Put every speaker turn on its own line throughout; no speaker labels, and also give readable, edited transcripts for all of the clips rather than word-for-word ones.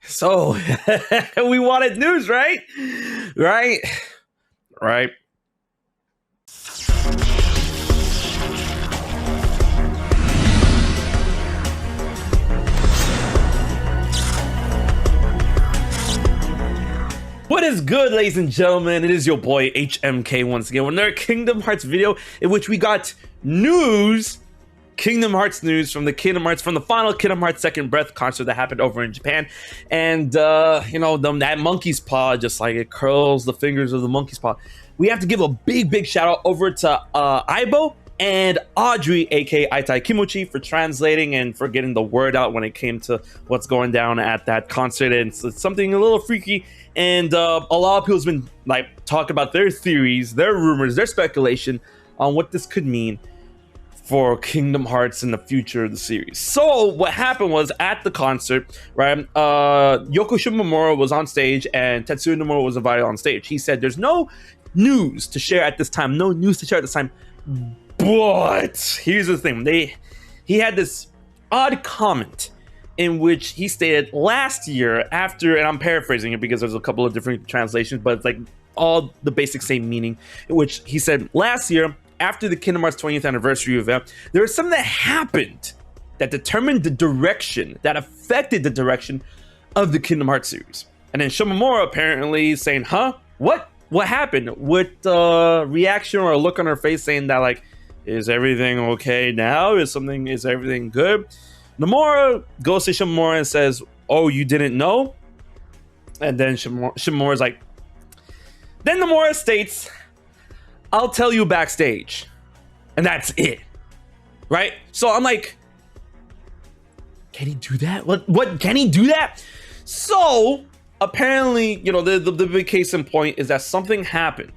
So we wanted news, right? Right. What is good, ladies and gentlemen? It is your boy HMK once again with another Kingdom Hearts video in which we got news, Kingdom Hearts news from the final Kingdom Hearts Second Breath concert that happened over in Japan. And that monkey's paw, just like it curls the fingers of the monkey's paw. We have to give a big shout out over to Aibo and Audrey, aka Aitai Kimochi, for translating and for getting the word out when it came to what's going down at that concert. And it's something a little freaky, and a lot of people's been like talking about their theories, their rumors, their speculation on what this could mean for Kingdom Hearts in the future of the series. So what happened was, at the concert, right, Yoko Shimomura was on stage and Tetsuya Nomura was invited on stage. He said there's no news to share at this time, but here's the thing. He had this odd comment in which he stated last year after, and I'm paraphrasing it because there's a couple of different translations, but it's like all the basic same meaning, in which he said last year after the Kingdom Hearts 20th anniversary event, there was something that happened that determined the direction, that affected the direction of the Kingdom Hearts series. And then Shimomura apparently saying, what happened? With reaction or a look on her face saying that, like, is everything okay now? Is everything good? Nomura goes to Shimomura and says, oh, you didn't know? And then Shimomura's like, then Nomura states, I'll tell you backstage. And that's it. Right? So I'm like, can he do that? What can he do that? So apparently, the big case in point is that something happened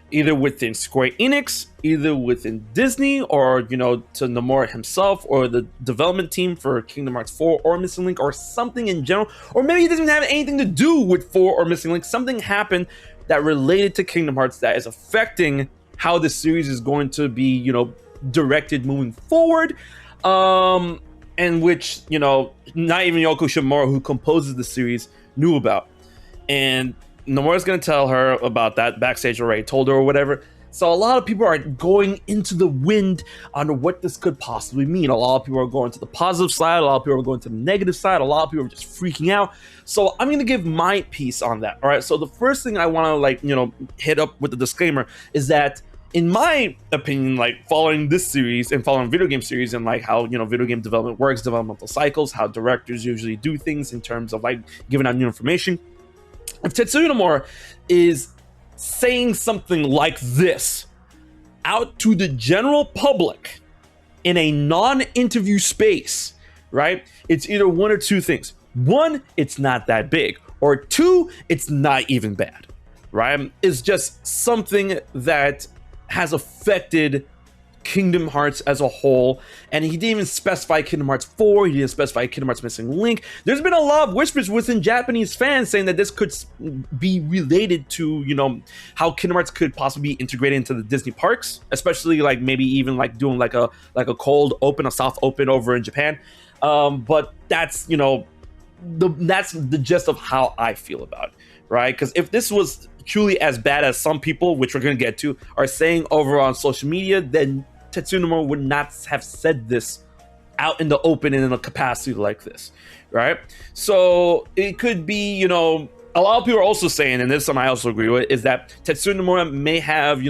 either within Square Enix, either within Disney, or, to Nomura himself, or the development team for Kingdom Hearts 4 or Missing Link, or something in general, or maybe it doesn't have anything to do with 4 or Missing Link. Something happened that related to Kingdom Hearts that is affecting how the series is going to be, directed moving forward, and which, not even Yoko Shimomura, who composes the series, knew about. And Nomura's going to tell her about that backstage, already told her or whatever. So a lot of people are going into the wind on what this could possibly mean. A lot of people are going to the positive side. A lot of people are going to the negative side. A lot of people are just freaking out. So I'm going to give my piece on that. All right. So the first thing I want to hit up with the disclaimer is that, in my opinion, following this series and following video game series and how, video game development works, developmental cycles, how directors usually do things in terms of giving out new information. If Tetsuya Nomura is saying something like this out to the general public in a non-interview space, right? It's either one or two things. One, it's not that big. Or two, it's not even bad, right? It's just something that has affected Kingdom Hearts as a whole, and he didn't even specify Kingdom Hearts 4, he didn't specify Kingdom Hearts Missing Link. There's been a lot of whispers within Japanese fans saying that this could be related to, how Kingdom Hearts could possibly be integrated into the Disney parks, especially maybe even doing a cold open, a soft open over in Japan. But that's, that's the gist of how I feel about it, right? Because if this was truly as bad as some people, which we're going to get to, are saying over on social media, then Tetsuya Nomura would not have said this out in the open and in a capacity like this, right? So it could be, a lot of people are also saying, and this is something I also agree with, is that Tetsuya Nomura may have,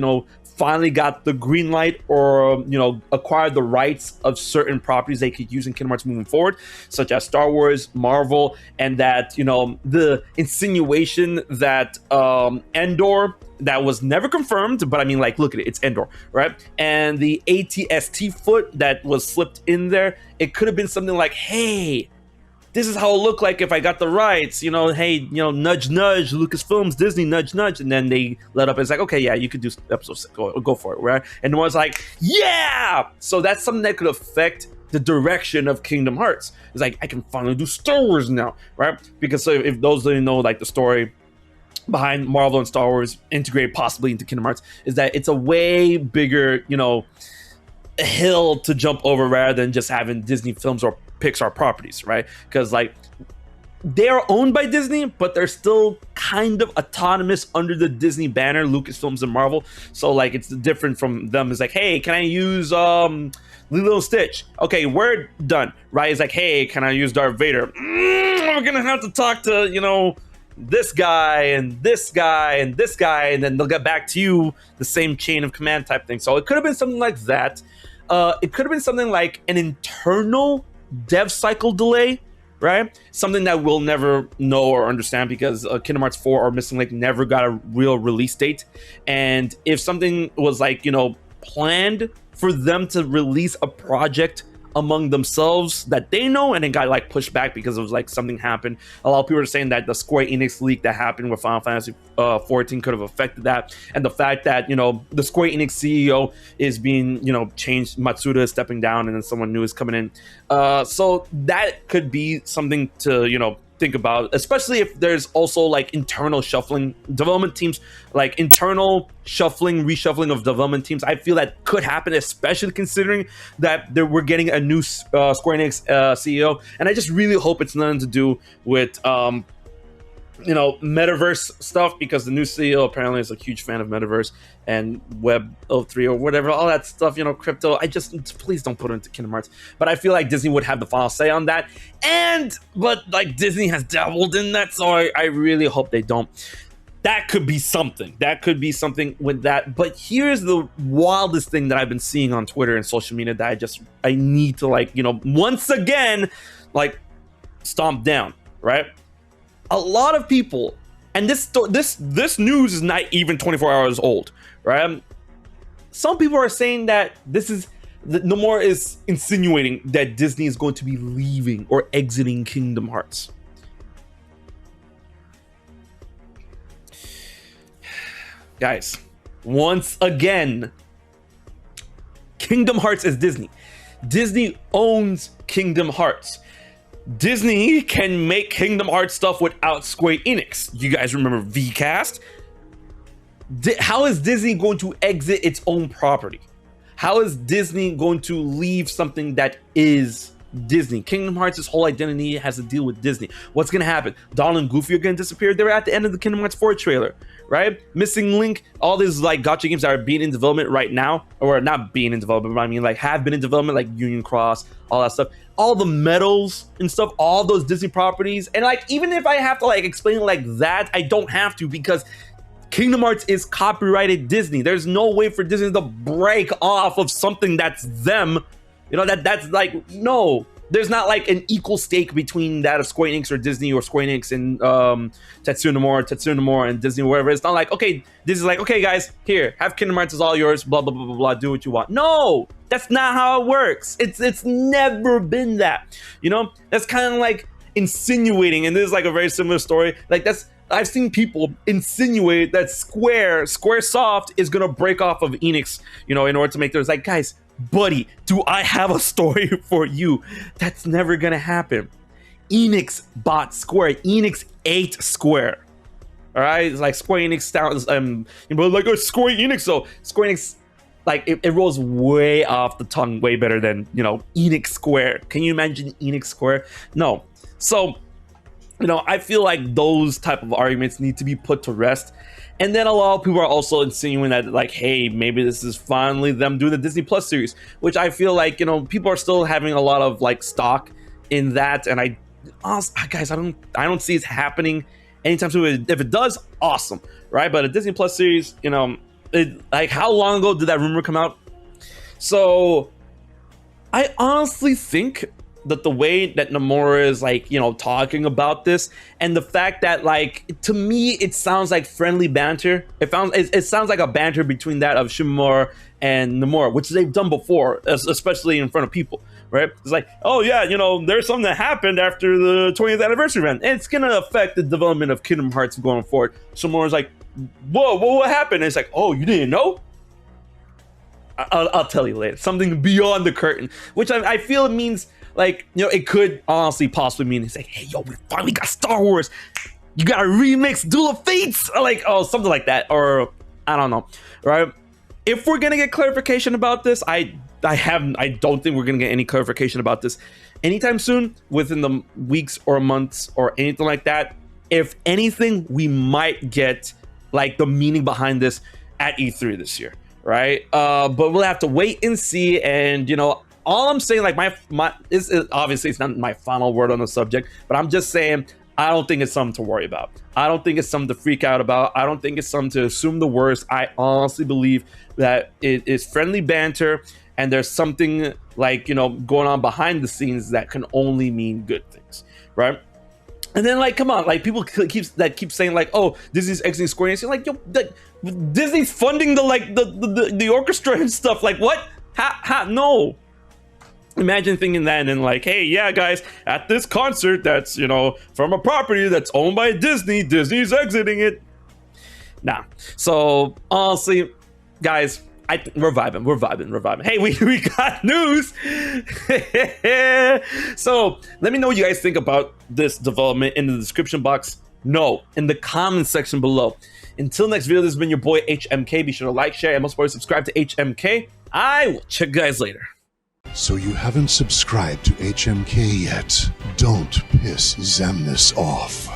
finally got the green light or, acquired the rights of certain properties they could use in Kingdom Hearts moving forward, such as Star Wars, Marvel, and that, the insinuation that Endor, that was never confirmed, but I mean, look at it, it's Endor, right? And the ATST foot that was slipped in there, it could have been something like, hey, this is how it looked like if I got the rights, hey, nudge, nudge, Lucasfilms, Disney, nudge, nudge. And then they let up. It's like, okay, yeah, you could do episode 6, go for it, right? And the one's like, yeah! So that's something that could affect the direction of Kingdom Hearts. It's like, I can finally do Star Wars now, right? Because so if those didn't know, the story behind Marvel and Star Wars integrated possibly into Kingdom Hearts, is that it's a way bigger, hill to jump over rather than just having Disney films or Pixar properties, right? Because like they are owned by Disney, but they're still kind of autonomous under the Disney banner, Lucasfilms and Marvel. So like it's different from them. It's like, hey, can I use Lilo and Stitch? Okay, we're done, right? It's like, hey, can I use Darth Vader? We're gonna have to talk to, you know, this guy and this guy and this guy, and then they'll get back to you, the same chain of command type thing. So it could have been something like that. It could have been something like an internal dev cycle delay, right? Something that we'll never know or understand because Kingdom Hearts 4 or Missing Link never got a real release date. And if something was like, you know, planned for them to release a project among themselves that they know, and it got like pushed back because it was like something happened. A lot of people are saying that the Square Enix leak that happened with Final Fantasy 14 could have affected that, and the fact that, you know, the Square Enix CEO is being, you know, changed, Matsuda is stepping down, and then someone new is coming in. So that could be something to, you know, think about, especially if there's also like internal shuffling, development teams, like internal shuffling, reshuffling of development teams. I feel that could happen, especially considering that we're getting a new Square Enix CEO, and I just really hope it's nothing to do with you know, metaverse stuff, because the new CEO apparently is a huge fan of metaverse and Web 03 or whatever, all that stuff, you know, crypto. I just, please don't put it into Kingdom Hearts. But I feel like Disney would have the final say on that. But like Disney has dabbled in that, so I really hope they don't. That could be something. That could be something with that. But here's the wildest thing that I've been seeing on Twitter and social media that I need to, like, you know, once again, like, stomp down, right? A lot of people, and this news is not even 24 hours old, right? Some people are saying that Nomura is insinuating that Disney is going to be leaving or exiting Kingdom Hearts. Guys, once again, Kingdom Hearts is Disney. Disney owns Kingdom Hearts. Disney can make Kingdom Hearts stuff without Square Enix. You guys remember VCast? How is Disney going to exit its own property? How is Disney going to leave something that is Disney? Kingdom Hearts' whole identity has to deal with Disney. What's going to happen? Donald and Goofy are going to disappear. They're at the end of the Kingdom Hearts 4 trailer, right? Missing Link, all these like gacha games that are being in development right now, or not being in development, but I mean like have been in development, like Union Cross, all that stuff. All the medals and stuff, all those Disney properties. And like, even if I have to like explain it like that, I don't have to, because Kingdom Hearts is copyrighted Disney. There's no way for Disney to break off of something that's them. You know, that's like, no. There's not like an equal stake between that of Square Enix or Disney, or Square Enix and Tetsuya Nomura and Disney, or whatever. It's not like, okay, this is like, okay, guys, here, have Kingdom Hearts, is all yours, blah, blah, blah, blah, blah, do what you want. No, that's not how it works. It's never been that. You know, that's kind of like insinuating, and this is like a very similar story. Like I've seen people insinuate that Squaresoft is gonna break off of Enix, you know, in order to make those, like, guys, buddy, do I have a story for you? That's never gonna happen. Enix bought Square. Enix ate Square. All right, it's like Square Enix sounds, but like a Square Enix. So Square Enix, like it rolls way off the tongue, way better than, you know, Enix Square. Can you imagine Enix Square? No. So, you know, I feel like those type of arguments need to be put to rest. And then a lot of people are also insinuating that, like, hey, maybe this is finally them doing the Disney Plus series, which I feel like, you know, people are still having a lot of like stock in that. And I don't see it happening anytime soon. If it does, awesome, right? But a Disney Plus series, you know, like, how long ago did that rumor come out? So I honestly think that the way that Nomura is, like, you know, talking about this, and the fact that, like, to me, it sounds like friendly banter. It sounds like a banter between that of Shimomura and Nomura, which they've done before, especially in front of people, right? It's like, oh yeah, you know, there's something that happened after the 20th anniversary event, and it's gonna affect the development of Kingdom Hearts going forward. Shimomura's like, whoa, what happened? And it's like, oh, you didn't know? I'll tell you later. Something beyond the curtain, which I feel it means, like, you know, it could honestly possibly mean it's like, hey, yo, we finally got Star Wars. You got to remix Duel of Fates, or like, oh, something like that, or I don't know, right? If we're gonna get clarification about this, I don't think we're gonna get any clarification about this anytime soon, within the weeks or months or anything like that. If anything, we might get like the meaning behind this at E3 this year, right? But we'll have to wait and see. And you know, all I'm saying, like my is obviously it's not my final word on the subject, but I'm just saying I don't think it's something to worry about. I don't think it's something to freak out about. I don't think it's something to assume the worst. I honestly believe that it is friendly banter, and there's something like, you know, going on behind the scenes that can only mean good things, right? And then, like, come on, like, people keep saying like, oh, Disney's exiting Square Enix. You're like, yo, Disney's funding the orchestra and stuff. Like, what? No. Imagine thinking that and then like, hey, yeah, guys, at this concert that's, you know, from a property that's owned by Disney, Disney's exiting it. Nah. So honestly, guys, we're vibing. Hey, we got news. So let me know what you guys think about this development in the description box. No, in the comment section below. Until next video, this has been your boy HMK. Be sure to like, share, and most importantly, subscribe to HMK. I will check you guys later.
So you haven't subscribed to HMK yet? Don't piss Zemnis off.